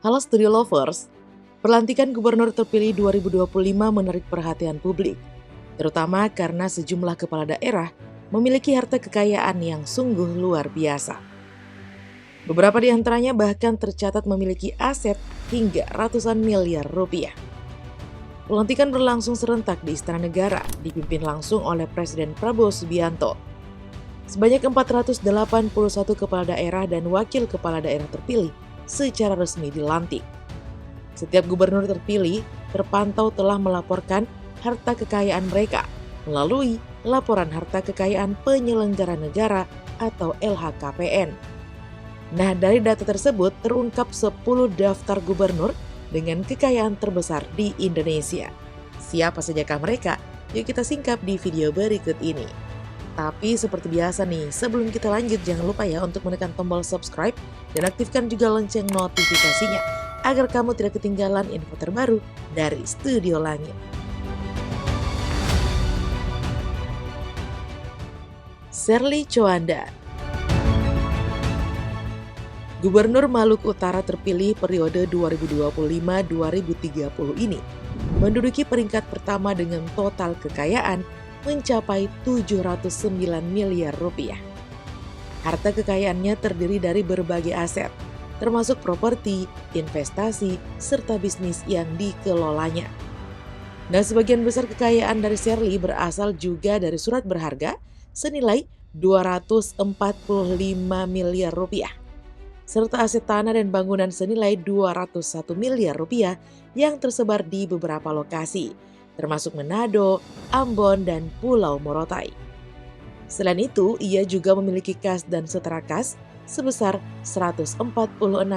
Halo Studio Lovers, pelantikan gubernur terpilih 2025 menarik perhatian publik, terutama karena sejumlah kepala daerah memiliki harta kekayaan yang sungguh luar biasa. Beberapa di antaranya bahkan tercatat memiliki aset hingga ratusan miliar rupiah. Pelantikan berlangsung serentak di Istana Negara, dipimpin langsung oleh Presiden Prabowo Subianto. Sebanyak 481 kepala daerah dan wakil kepala daerah terpilih secara resmi dilantik. Setiap gubernur terpilih terpantau telah melaporkan harta kekayaan mereka melalui Laporan Harta Kekayaan Penyelenggara Negara atau LHKPN. Nah, dari data tersebut terungkap 10 daftar gubernur dengan kekayaan terbesar di Indonesia. Siapa sajakah mereka? Yuk kita singkap di video berikut ini. Tapi seperti biasa nih, sebelum kita lanjut jangan lupa ya untuk menekan tombol subscribe dan aktifkan juga lonceng notifikasinya agar kamu tidak ketinggalan info terbaru dari Studio Langit. Sherly Coanda, Gubernur Maluku Utara terpilih periode 2025-2030 ini menduduki peringkat pertama dengan total kekayaan mencapai 709 miliar rupiah. Harta kekayaannya terdiri dari berbagai aset, termasuk properti, investasi, serta bisnis yang dikelolanya. Nah, sebagian besar kekayaan dari Sherly berasal juga dari surat berharga senilai 245 miliar rupiah, serta aset tanah dan bangunan senilai 201 miliar rupiah yang tersebar di beberapa lokasi, termasuk Manado, Ambon, dan Pulau Morotai. Selain itu, ia juga memiliki kas dan setara kas sebesar 146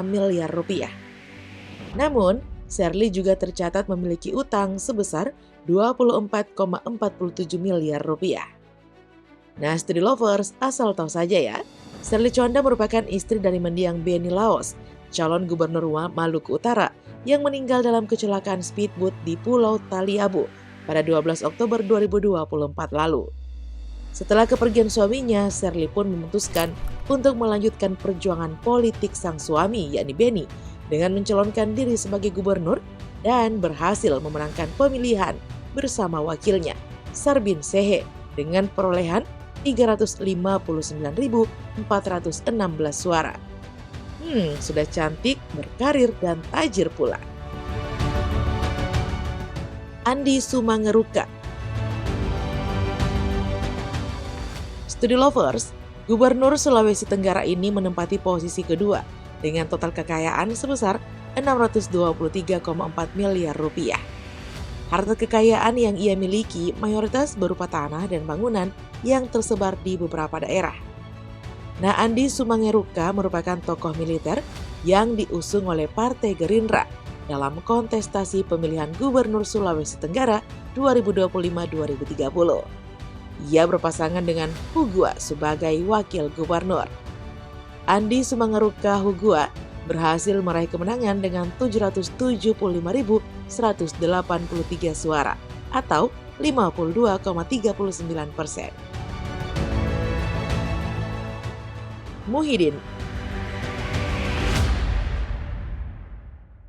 miliar rupiah. Namun, Sherly juga tercatat memiliki utang sebesar 24,47 miliar rupiah. Nah, Studio Lovers, asal tahu saja ya, Sherly Coanda merupakan istri dari mendiang Benny Laos, calon gubernur Maluku Utara, yang meninggal dalam kecelakaan speedboat di Pulau Taliabu pada 12 Oktober 2024 lalu. Setelah kepergian suaminya, Sherly pun memutuskan untuk melanjutkan perjuangan politik sang suami, yakni Benny, dengan mencalonkan diri sebagai gubernur dan berhasil memenangkan pemilihan bersama wakilnya, Sarbin Sehe, dengan perolehan 359.416 suara. Sudah cantik, berkarir, dan tajir pula. Andi Sumangeruka. Studio Lovers, Gubernur Sulawesi Tenggara ini menempati posisi kedua dengan total kekayaan sebesar 623,4 miliar rupiah. Harta kekayaan yang ia miliki mayoritas berupa tanah dan bangunan yang tersebar di beberapa daerah. Nah, Andi Sumangeruka merupakan tokoh militer yang diusung oleh Partai Gerindra dalam kontestasi pemilihan Gubernur Sulawesi Tenggara 2025-2030. Ia berpasangan dengan Hugua sebagai wakil gubernur. Andi Sumangeruka Hugua berhasil meraih kemenangan dengan 775.183 suara atau 52,39%. Muhyiddin,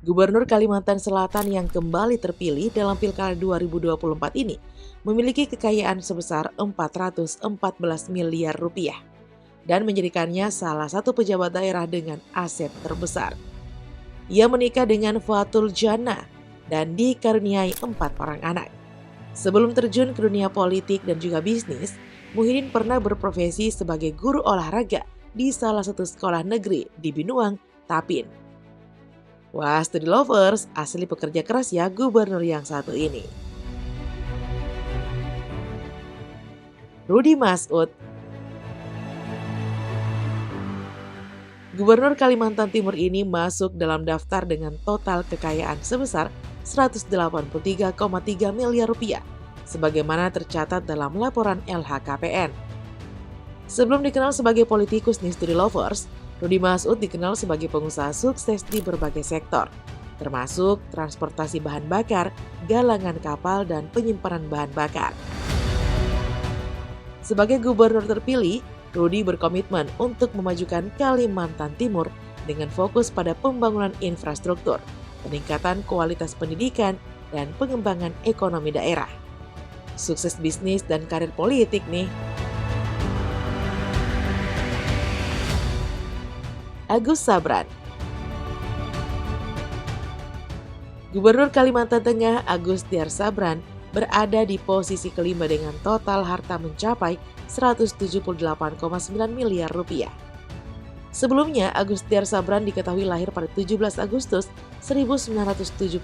Gubernur Kalimantan Selatan yang kembali terpilih dalam Pilkada 2024 ini memiliki kekayaan sebesar 414 miliar rupiah dan menjadikannya salah satu pejabat daerah dengan aset terbesar. Ia menikah dengan Fatul Jannah dan dikaruniai 4 orang anak. Sebelum terjun ke dunia politik dan juga bisnis, Muhyiddin pernah berprofesi sebagai guru olahraga di salah satu sekolah negeri di Binuang, Tapin. Wah, Studio Lovers, asli pekerja keras ya gubernur yang satu ini. Rudy Masud, Gubernur Kalimantan Timur ini masuk dalam daftar dengan total kekayaan sebesar 183,3 miliar rupiah, sebagaimana tercatat dalam laporan LHKPN. Sebelum dikenal sebagai politikus nih Studio Lovers, Rudy Masud dikenal sebagai pengusaha sukses di berbagai sektor, termasuk transportasi bahan bakar, galangan kapal, dan penyimpanan bahan bakar. Sebagai gubernur terpilih, Rudy berkomitmen untuk memajukan Kalimantan Timur dengan fokus pada pembangunan infrastruktur, peningkatan kualitas pendidikan, dan pengembangan ekonomi daerah. Sukses bisnis dan karir politik nih. Agus Sabran. Gubernur Kalimantan Tengah Agus Tiar Sabran berada di posisi kelima dengan total harta mencapai 178,9 miliar rupiah. Sebelumnya, Agus Tiar Sabran diketahui lahir pada 17 Agustus 1972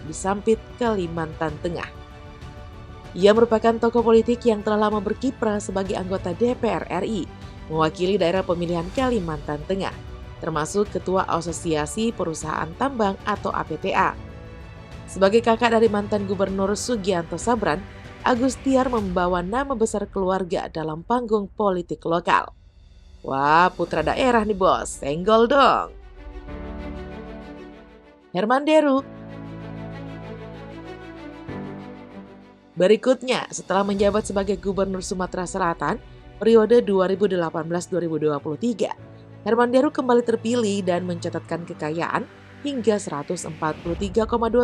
di Sampit, Kalimantan Tengah. Ia merupakan tokoh politik yang telah lama berkiprah sebagai anggota DPR RI, mewakili daerah pemilihan Kalimantan Tengah, termasuk Ketua Asosiasi Perusahaan Tambang atau APTA. Sebagai kakak dari mantan Gubernur Sugianto Sabran, Agus Tiar membawa nama besar keluarga dalam panggung politik lokal. Wah, putra daerah nih bos, senggol dong. Herman Deru. Berikutnya, setelah menjabat sebagai Gubernur Sumatera Selatan periode 2018-2023, Herman Deru kembali terpilih dan mencatatkan kekayaan hingga 143,2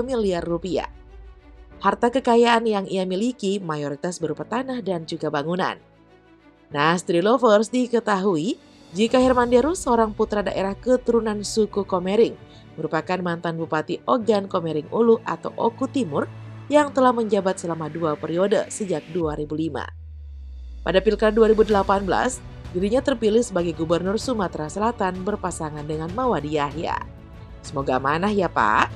miliar rupiah. Harta kekayaan yang ia miliki mayoritas berupa tanah dan juga bangunan. Nah, Stri Lovers diketahui jika Herman Deru seorang putra daerah keturunan suku Komering, merupakan mantan Bupati Ogan Komering Ulu atau Oku Timur yang telah menjabat selama 2 periode sejak 2005. Pada Pilkada 2018, dirinya terpilih sebagai Gubernur Sumatera Selatan berpasangan dengan Mawadi Yahya. Semoga amanah ya Pak.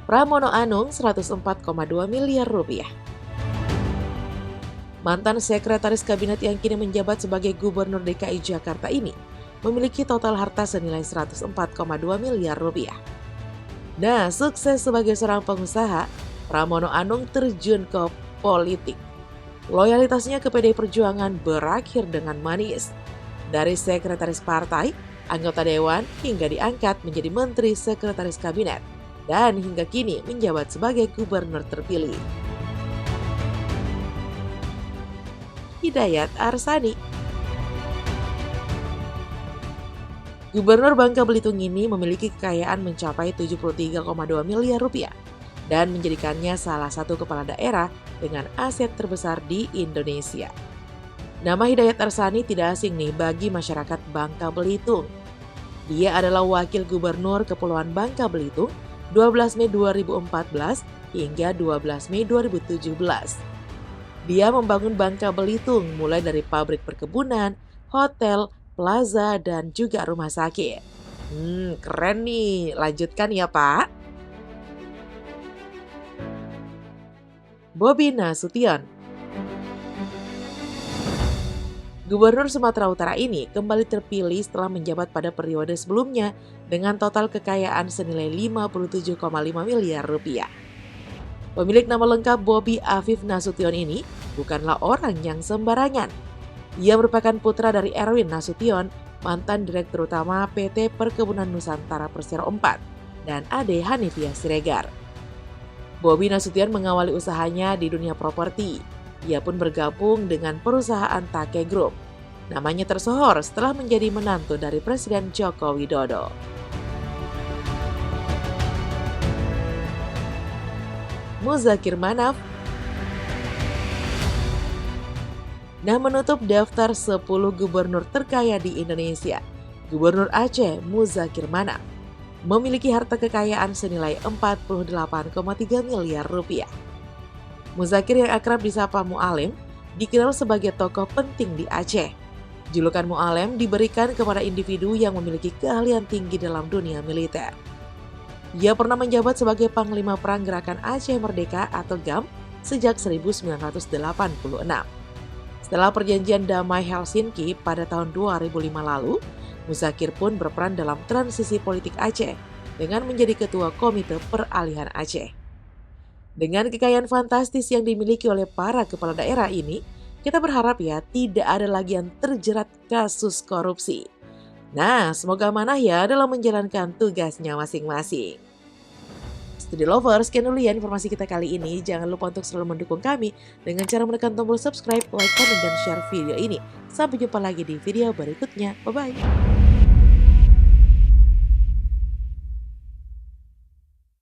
Pramono Anung 104,2 miliar rupiah. Mantan sekretaris kabinet yang kini menjabat sebagai Gubernur DKI Jakarta ini memiliki total harta senilai 104,2 miliar rupiah. Nah, sukses sebagai seorang pengusaha, Pramono Anung terjun ke politik. Loyalitasnya ke PDI Perjuangan berakhir dengan manis. Dari sekretaris partai, anggota dewan, hingga diangkat menjadi menteri sekretaris kabinet. Dan hingga kini menjabat sebagai gubernur terpilih. Hidayat Arsani. Gubernur Bangka Belitung ini memiliki kekayaan mencapai 73,2 miliar rupiah dan menjadikannya salah satu kepala daerah dengan aset terbesar di Indonesia. Nama Hidayat Arsani tidak asing nih bagi masyarakat Bangka Belitung. Dia adalah Wakil Gubernur Kepulauan Bangka Belitung 12 Mei 2014 hingga 12 Mei 2017. Dia membangun Bangka Belitung mulai dari pabrik perkebunan, hotel, plaza, dan juga rumah sakit. Keren nih, lanjutkan ya Pak. Bobi Nasution. Gubernur Sumatera Utara ini kembali terpilih setelah menjabat pada periode sebelumnya dengan total kekayaan senilai 57,5 miliar rupiah. Pemilik nama lengkap Bobi Afif Nasution ini bukanlah orang yang sembarangan. Ia merupakan putra dari Erwin Nasution, mantan Direktur Utama PT Perkebunan Nusantara Persero 4, dan ade Hanifiyah Siregar. Bobi Nasution mengawali usahanya di dunia properti. Ia pun bergabung dengan perusahaan Take Group. Namanya tersohor setelah menjadi menantu dari Presiden Joko Widodo. Muzakir Manaf. Nah, menutup daftar 10 gubernur terkaya di Indonesia, Gubernur Aceh Muzakir Manaf memiliki harta kekayaan senilai 48,3 miliar rupiah. Muzakir yang akrab disapa Mu'alim dikenal sebagai tokoh penting di Aceh. Julukan Mu'alim diberikan kepada individu yang memiliki keahlian tinggi dalam dunia militer. Ia pernah menjabat sebagai Panglima Perang Gerakan Aceh Merdeka atau GAM sejak 1986. Setelah perjanjian damai Helsinki pada tahun 2005 lalu, Muzakir pun berperan dalam transisi politik Aceh dengan menjadi Ketua Komite Peralihan Aceh. Dengan kekayaan fantastis yang dimiliki oleh para kepala daerah ini, kita berharap ya tidak ada lagi yang terjerat kasus korupsi. Nah, semoga amanah ya dalam menjalankan tugasnya masing-masing. Studi Lovers, sekian dulu ya informasi kita kali ini. Jangan lupa untuk selalu mendukung kami dengan cara menekan tombol subscribe, like, komen, dan share video ini. Sampai jumpa lagi di video berikutnya. Bye-bye.